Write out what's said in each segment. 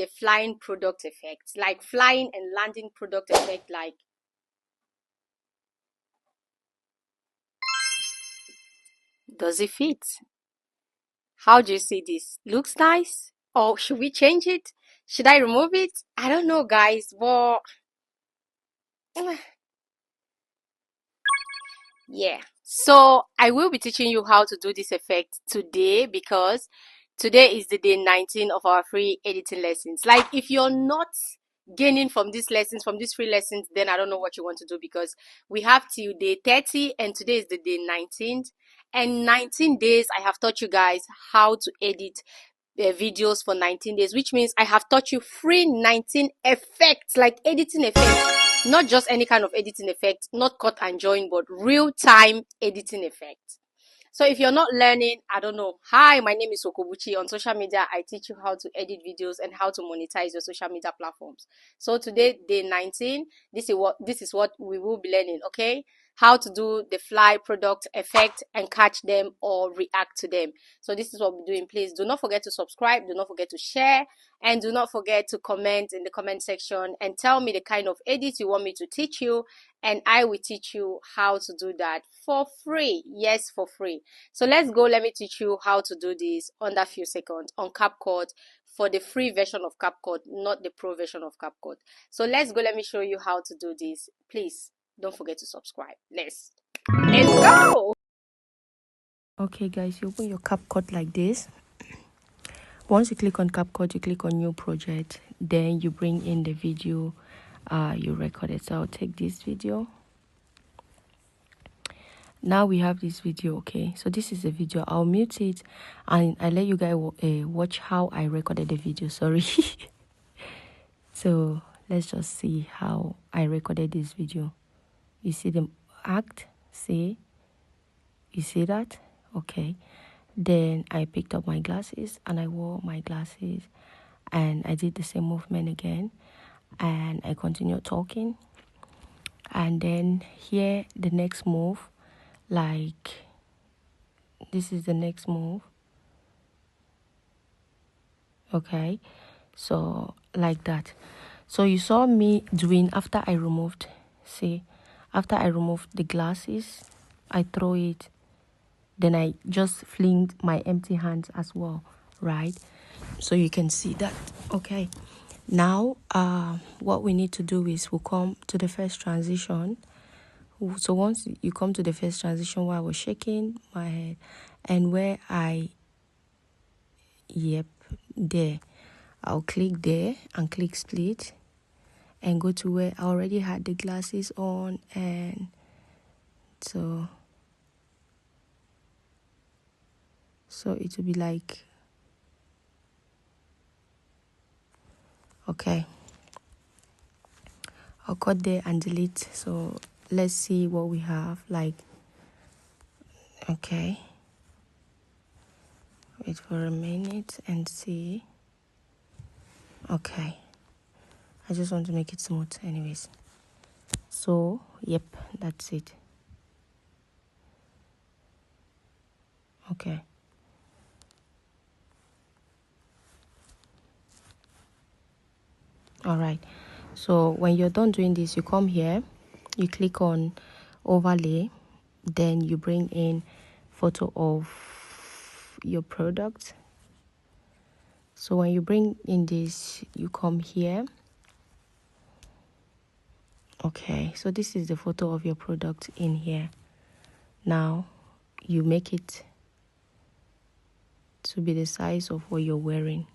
the flying product effect, like flying and landing product effect. Like, does it fit? How do you see this? Looks nice? Or should we change it? Should I remove it? I don't know, guys, but yeah. So I will be teaching you how to do this effect today, because today is the day 19 of our free editing lessons. Like, if you're not gaining from these lessons, from these free lessons, then I don't know what you want to do, because we have till day 30 and today is the day 19th. And 19 days, I have taught you guys how to edit videos for 19 days, which means I have taught you free 19 effects, like editing effects, not just any kind of editing effect, not cut and join, but real time editing effects. So if you're not learning, I don't know. Hi, my name is Okobuchi. On social media, I teach you how to edit videos and how to monetize your social media platforms. So today, day 19, this is what we will be learning, okay? How to do the fly product effect and catch them or react to them. So this is what we're doing. Please do not forget to subscribe, do not forget to share, and do not forget to comment in the comment section and tell me the kind of edit you want me to teach you, and I will teach you how to do that for free. Yes, for free. So let's go. Let me teach you how to do this under a few seconds on CapCut, for the free version of CapCut, not the pro version of CapCut. So let's go. Let me show you how to do this. Please don't forget to subscribe. Let's go. Okay guys, you open your CapCut like this. Once you click on CapCut, you click on new project, then you bring in the video you recorded. So I'll take this video. Now we have this video. Okay, so this is the video. I'll mute it and I let you guys watch how I recorded the video. Sorry. So let's just see how I recorded this video. You see the act, see, you see that? Okay, then I picked up my glasses and I wore my glasses and I did the same movement again and I continued talking. And then here the next move, like this is the next move. Okay, so like that. So you saw me doing after I removed, see, after I removed the glasses, I throw it, then I just flinged my empty hands as well, right? So you can see that. Okay, now what we need to do is we'll come to the first transition. So once you come to the first transition where I was shaking my head and where there, I'll click there and click split and go to where I already had the glasses on, and so it will be like, okay, I'll cut there and delete. So let's see what we have. Like, okay, wait for a minute and see. Okay, I just want to make it smooth anyways. So yep, that's it. Okay, all right. So when you're done doing this, you come here, you click on overlay, then you bring in photo of your product. So when you bring in this, you come here. Okay, so this is the photo of your product in here. Now you make it to be the size of what you're wearing.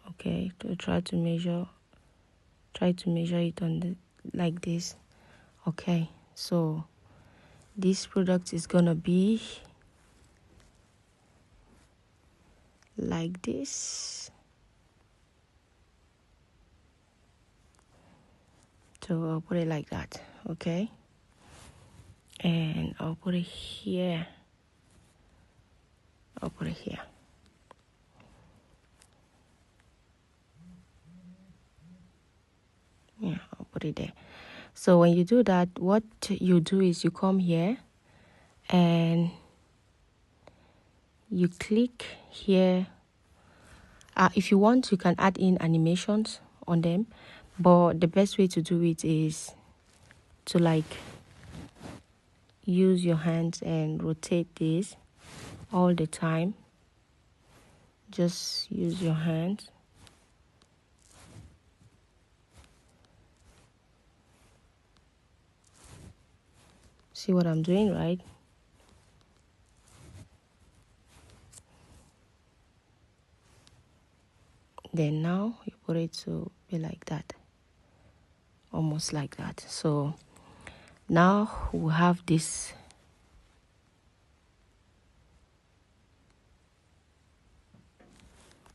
Okay, to try to measure it on the like this. Okay, so this product is gonna be like this. So I'll put it like that. Okay, and I'll put it here. Yeah, I'll put it there. So when you do that, what you do is you come here and you click here If you want, you can add in animations on them, but the best way to do it is to like use your hands and rotate this all the time. Just use your hands. See what I'm doing, right? Then now you put it to be like that, almost like that. So now we have this.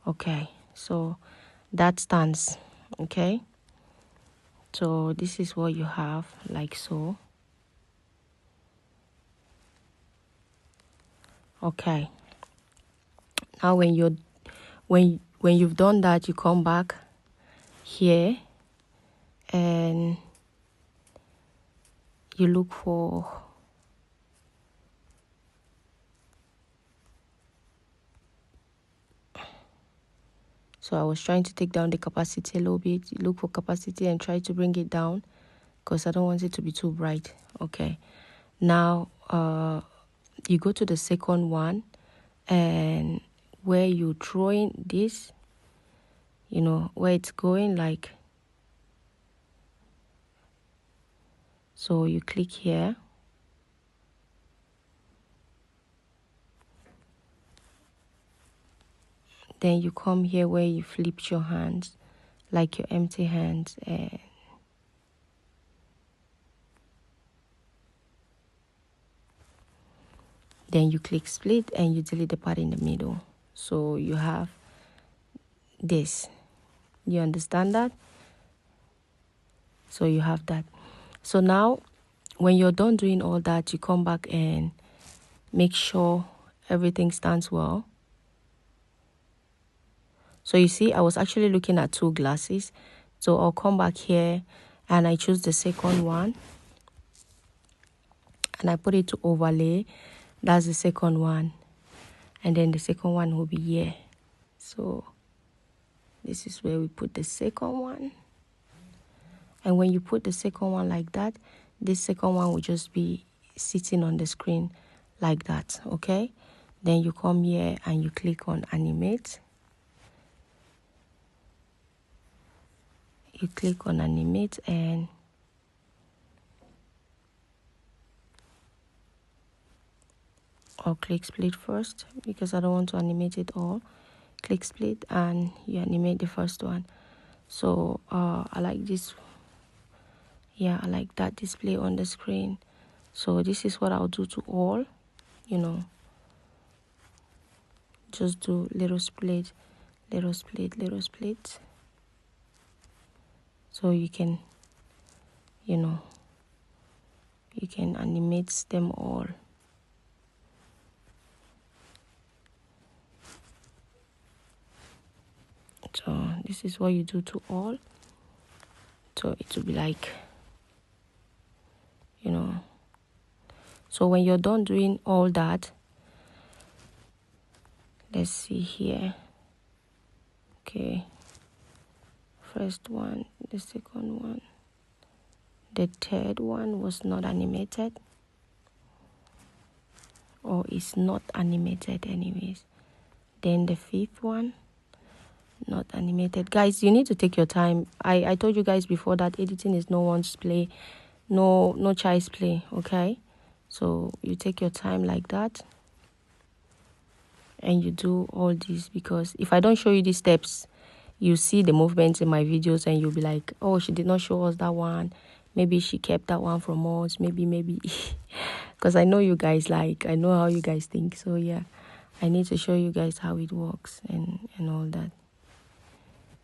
Okay, so that stands. Okay, so this is what you have, like so. Okay, now when you've done that, you come back here and you look for so I was trying to take down the capacity a little bit. You look for capacity and try to bring it down because I don't want it to be too bright. Okay, now you go to the second one, and where you throwing this, you know where it's going, like so you click here. Then you come here where you flipped your hands, like your empty hands, and then you click split and you delete the part in the middle. So you have this. You understand that? So you have that. So now when you're done doing all that, you come back and make sure everything stands well. So you see, I was actually looking at two glasses. So I'll come back here and I choose the second one and I put it to overlay. That's the second one. And then the second one will be here. So this is where we put the second one. And when you put the second one like that, this second one will just be sitting on the screen like that, okay? Then you come here and you click on animate. You click on animate and I'll click split first because I don't want to animate it all. Click split and you animate the first one. So I like this. Yeah, I like that display on the screen. So this is what I'll do to all, you know. Just do little split, little split, little split. So you can, you know, you can animate them all. So this is what you do to all. So it will be like, you know. So when you're done doing all that, let's see here. Okay. First one, the second one. The third one was not animated. Or is not animated anyways. Then the fifth one, not animated. Guys, you need to take your time. I told you guys before that editing is no one's play, no child's play, okay? So you take your time like that and you do all this, because if I don't show you these steps, you see the movements in my videos and you'll be like, oh, she did not show us that one. Maybe she kept that one from us. Maybe. Because I know you guys I know how you guys think. So yeah, I need to show you guys how it works and all that.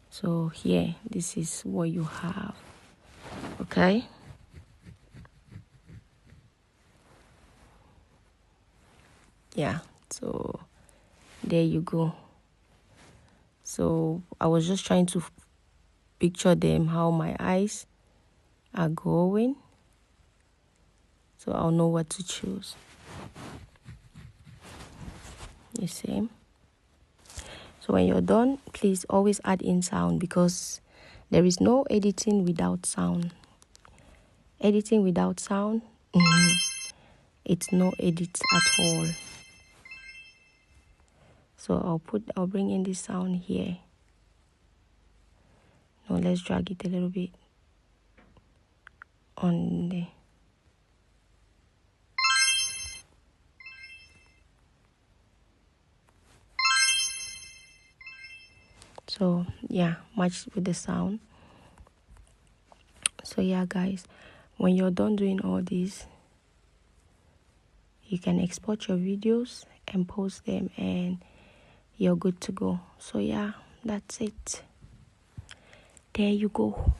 So here, this is what you have. Okay. Yeah. So there you go. So I was just trying to picture them, how my eyes are going. So I'll know what to choose. You see? So when you're done, please always add in sound, because there is no editing without sound. Editing without sound, it's no edit at all. So I'll bring in this sound here. Now let's drag it a little bit on there. So yeah, match with the sound. So yeah guys, when you're done doing all this, you can export your videos and post them, and you're good to go. So yeah, that's it. There you go.